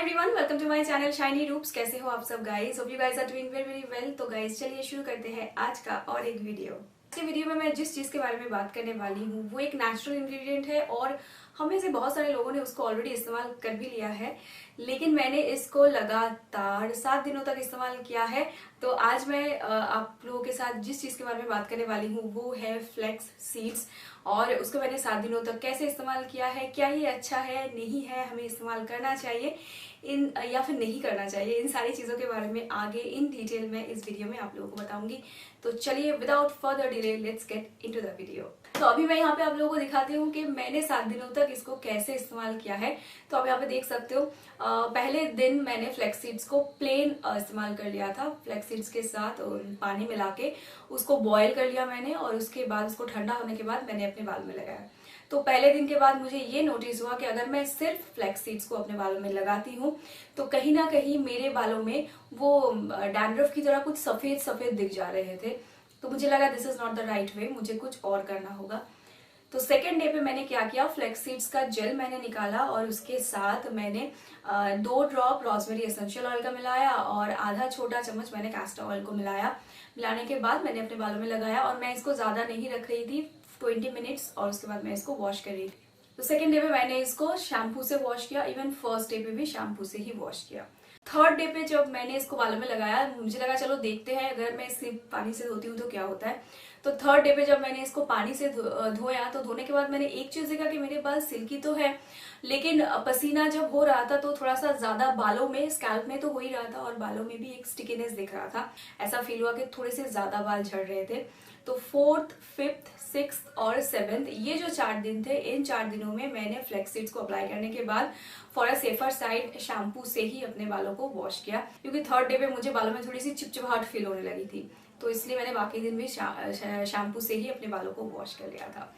Everyone, welcome to my channel Shiny Roops. कैसे हो आप सब guys? Hope you guys are doing very very well. तो गाइस चलिए शुरू करते हैं आज का और एक वीडियो। आज के वीडियो में मैं जिस चीज के बारे में बात करने वाली हूँ वो एक नेचुरल इंग्रेडिएंट है और हमें से बहुत सारे लोगों ने उसको ऑलरेडी इस्तेमाल कर भी लिया है, लेकिन मैंने इसको लगातार 7 दिनों तक इस्तेमाल किया है। तो आज मैं आप लोगों के साथ जिस चीज के बारे में बात करने वाली हूँ वो है फ्लेक्स सीड्स, और उसको मैंने 7 दिनों तक कैसे इस्तेमाल किया है, क्या ये अच्छा है नहीं है, हमें इस्तेमाल करना चाहिए इन या फिर नहीं करना चाहिए, इन सारी चीजों के बारे में आगे इन डिटेल में इस वीडियो में आप लोगों को बताऊंगी। तो चलिए without further delay let's get into the video. तो अभी मैं यहाँ पे आप लोगों को दिखाती हूँ कि मैंने 7 दिनों तक इसको कैसे इस्तेमाल किया है। तो आप यहाँ पे देख सकते हो, पहले दिन मैंने फ्लेक्स सीड्स को प्लेन इस्तेमाल कर लिया था। फ्लेक्स सीड्स के साथ पानी मिला के उसको बॉयल कर लिया मैंने, और उसके बाद उसको ठंडा होने के बाद मैंने अपने बाल में लगाया। तो पहले दिन के बाद मुझे ये नोटिस हुआ कि अगर मैं सिर्फ फ्लेक्स सीड्स को अपने बालों में लगाती हूँ तो कहीं ना कहीं मेरे बालों में वो डैंड्रफ की तरह कुछ सफेद सफेद दिख जा रहे थे। तो मुझे लगा this is not the right way, मुझे कुछ और करना होगा। तो सेकेंड डे पे मैंने क्या किया, फ्लेक्स सीड्स का जेल मैंने निकाला और उसके साथ मैंने 2 ड्रॉप रोजमेरी एसेंशियल ऑयल का मिलाया और आधा छोटा चम्मच मैंने कैस्टर ऑयल को मिलाया। मिलाने के बाद मैंने अपने बालों में लगाया और मैं इसको ज्यादा नहीं रख रही थी, 20 मिनट्स, और उसके बाद मैं इसको वॉश कर रही थी। तो सेकेंड डे पे मैंने इसको शैम्पू से वॉश किया, इवन फर्स्ट डे पे भी शैम्पू से ही वॉश किया। थर्ड डे पे जब मैंने इसको बालों में लगाया, मुझे लगा चलो देखते हैं अगर मैं इसे पानी से धोती हूँ तो क्या होता है। तो थर्ड डे पे जब मैंने इसको पानी से धोया तो धोने के बाद मैंने एक चीज देखा कि मेरे बाल सिल्की तो है, लेकिन पसीना जब हो रहा था तो थोड़ा सा ज्यादा बालों में, स्कैल्प में तो हो ही रहा था और बालों में भी एक स्टिकीनेस दिख रहा था। ऐसा फील हुआ कि थोड़े से ज्यादा बाल झड़ रहे थे। तो 4th, 5th, 6th और 7th ये जो 4 दिन थे, इन 4 दिनों में मैंने फ्लेक्स सीड्स को अप्लाई करने के बाद for a safer side shampoo से ही अपने बालों को वॉश किया, क्योंकि थर्ड डे पे मुझे बालों में थोड़ी सी चिपचिपाहट फील होने लगी थी। तो इसलिए मैंने बाकी दिन भी शैम्पू से ही अपने बालों को वॉश कर लिया था।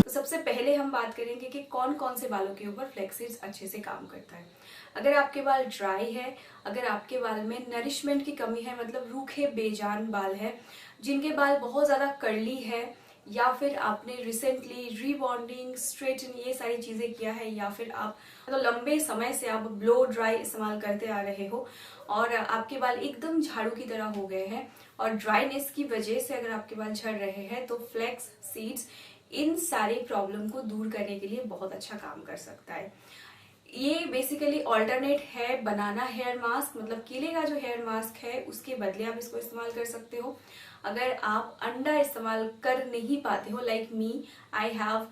तो सबसे पहले हम बात करेंगे कि कौन कौन से बालों के ऊपर फ्लेक्स सीड्स अच्छे से काम करता है। अगर आपके बाल ड्राई है, अगर आपके बाल में नरिशमेंट की कमी है, मतलब रूखे बेजान बाल है, जिनके बाल बहुत ज्यादा कर्ली है, या फिर आपने रिसेंटली रीबॉन्डिंग, स्ट्रेटन ये सारी चीजें किया है, या फिर आप मतलब लंबे समय से आप ब्लो ड्राई इस्तेमाल करते आ रहे हो और आपके बाल एकदम झाड़ू की तरह हो गए हैं और ड्राइनेस की वजह से अगर आपके बाल झड़ रहे हैं, तो फ्लेक्स सीड्स इन सारी प्रॉब्लम को दूर करने के लिए बहुत अच्छा काम कर सकता है। ये बेसिकली ऑल्टरनेट है बनाना हेयर मास्क, मतलब केले का जो हेयर मास्क है उसके बदले आप इसको इस्तेमाल कर सकते हो। अगर आप अंडा इस्तेमाल कर नहीं पाते हो, like me, I have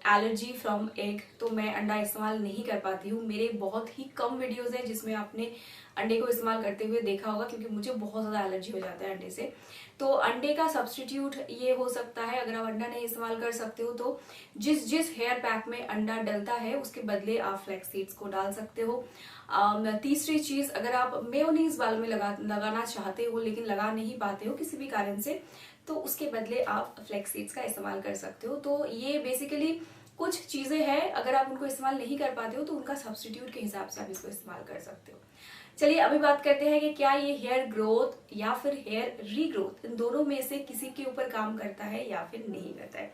allergy from egg, तो मैं अंडा इस्तेमाल नहीं कर पाती हूँ। मेरे बहुत ही कम वीडियोस हैं जिसमें आपने अंडे को इस्तेमाल करते हुए देखा होगा, क्योंकि मुझे बहुत ज्यादा एलर्जी हो जाता है अंडे से। तो अंडे का सब्सटीट्यूट ये हो सकता है, अगर आप अंडा नहीं इस्तेमाल कर सकते हो तो जिस जिस हेयर पैक में अंडा डलता है उसके बदले आप फ्लेक्स सीड्स को डाल सकते हो। तीसरी चीज, अगर आप मेयोनीज बाल में लगाना चाहते हो लेकिन लगा नहीं पाते हो किसी भी कारण से, तो उसके बदले आप फ्लेक्स सीड्स का इस्तेमाल कर सकते हो। तो ये बेसिकली कुछ चीजें हैं, अगर आप उनको इस्तेमाल नहीं कर पाते हो तो उनका सब्सटीट्यूट के हिसाब से आप इसको इस्तेमाल कर सकते हो। चलिए अभी बात करते हैं कि क्या ये हेयर ग्रोथ या फिर हेयर रीग्रोथ, इन दोनों में से किसी के ऊपर काम करता है या फिर नहीं करता है।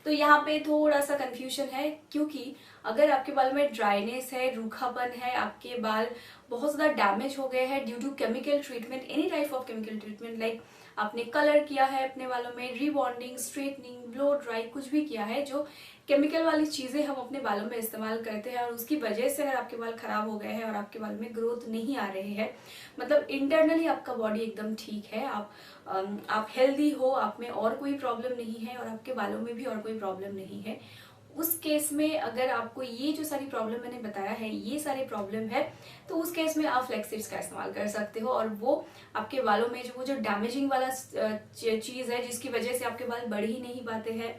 तो यहाँ पे थोड़ा सा कंफ्यूजन है, क्योंकि अगर आपके बाल में ड्राइनेस है, रूखापन है, आपके बाल बहुत ज्यादा डैमेज हो गए हैं due to chemical treatment, any type of chemical treatment, like आपने कलर किया है अपने बालों में, रीबॉन्डिंग, स्ट्रेटनिंग, ब्लो ड्राई, कुछ भी किया है जो केमिकल वाली चीजें हम अपने बालों में इस्तेमाल करते हैं और उसकी वजह से अगर आपके बाल खराब हो गए हैं और आपके बाल में ग्रोथ नहीं आ रहे हैं, मतलब इंटरनली आपका बॉडी एकदम ठीक है, आप हेल्दी हो, आप में और कोई प्रॉब्लम नहीं है और आपके बालों में भी और कोई प्रॉब्लम नहीं है, उस केस में अगर आपको ये जो सारी प्रॉब्लम मैंने बताया है ये सारे प्रॉब्लम है, तो उस केस में आप फ्लेक्स सीड्स का इस्तेमाल कर सकते हो। और वो आपके बालों में जो डैमेजिंग वाला चीज है जिसकी वजह से आपके बाल बढ़ ही नहीं पाते हैं,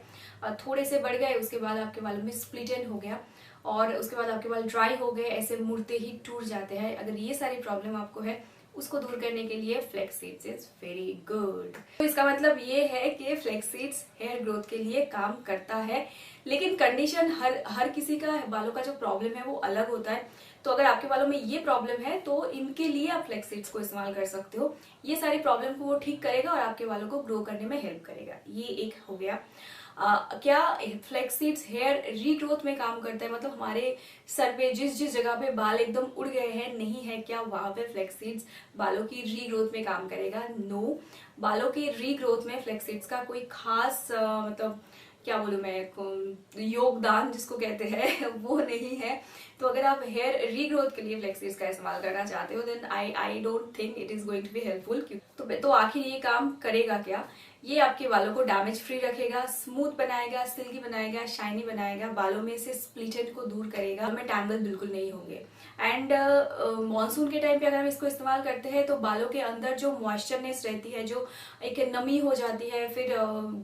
थोड़े से बढ़ गए उसके बाद आपके बालों में स्प्लिट एंड हो गया और उसके बाद आपके बाल ड्राई हो गए, ऐसे मुड़ते ही टूट जाते हैं, अगर ये सारी प्रॉब्लम आपको है उसको दूर करने के लिए flax seeds is very good. तो इसका मतलब ये है कि फ्लेक्स सीड्स हेयर ग्रोथ के लिए काम करता है, लेकिन कंडीशन हर किसी का बालों का जो प्रॉब्लम है वो अलग होता है। तो अगर आपके बालों में ये प्रॉब्लम है तो इनके लिए आप फ्लैक्स सीड्स को इस्तेमाल कर सकते हो। ये सारी प्रॉब्लम को वो ठीक करेगा और आपके बालों को ग्रो करने में हेल्प करेगा। ये एक हो गया। क्या फ्लैक्स सीड्स हेयर रीग्रोथ में काम करता है, मतलब हमारे सर पे जिस जिस जगह पे बाल एकदम उड़ गए हैं नहीं है, क्या वहां पे फ्लैक्स सीड्स बालों की रीग्रोथ में काम करेगा? नो, बालों की रीग्रोथ में फ्लैक्स सीड्स का कोई खास मतलब क्या बोलूं मैं, योगदान जिसको कहते हैं वो नहीं है। तो अगर आप हेयर रीग्रोथ के लिए फ्लैक्स सीड्स का इस्तेमाल करना चाहते हो then I don't think it is going to be helpful. तो आखिर ये काम करेगा क्या? ये आपके बालों को डैमेज फ्री रखेगा, स्मूथ बनाएगा, सिल्की बनाएगा, शाइनी बनाएगा, बालों में से स्प्लिट एंड को दूर करेगा, में टैंगल बिल्कुल नहीं होंगे। एंड मॉनसून के टाइम पे अगर हम इसको इस्तेमाल करते हैं तो बालों के अंदर जो मॉइस्चरनेस रहती है, जो एक नमी हो जाती है, फिर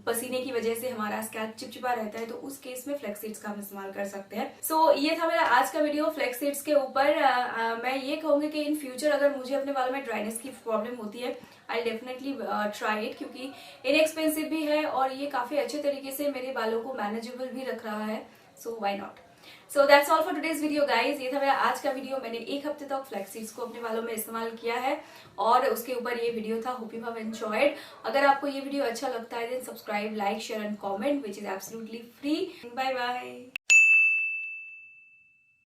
पसीने की वजह से हमारा स्कैल्प चिपचिपा रहता है, तो उस केस में फ्लैक्स सीड्स का हम इस्तेमाल कर सकते हैं। सो ये था मेरा आज का वीडियो फ्लैक्स सीड्स के ऊपर। मैं ये कहूंगी कि इन फ्यूचर अगर मुझे अपने बालों में ड्राइनेस की प्रॉब्लम होती है आई डेफिनेटली ट्राई इट, क्योंकि इनएक्सपेंसिव भी है और ये काफी अच्छे तरीके से मेरे बालों को मैनेजेबल भी रख रहा है। So why not. So that's all for today's video guys. ये था मेरा आज का वीडियो। मैंने एक हफ्ते तक फ्लैक्स सीड्स को अपने बालों में इस्तेमाल किया है और उसके ऊपर ये वीडियो था। Hope you have enjoyed. अगर आपको ये वीडियो अच्छा लगता है then subscribe, like, share and comment, which is absolutely free. Bye bye.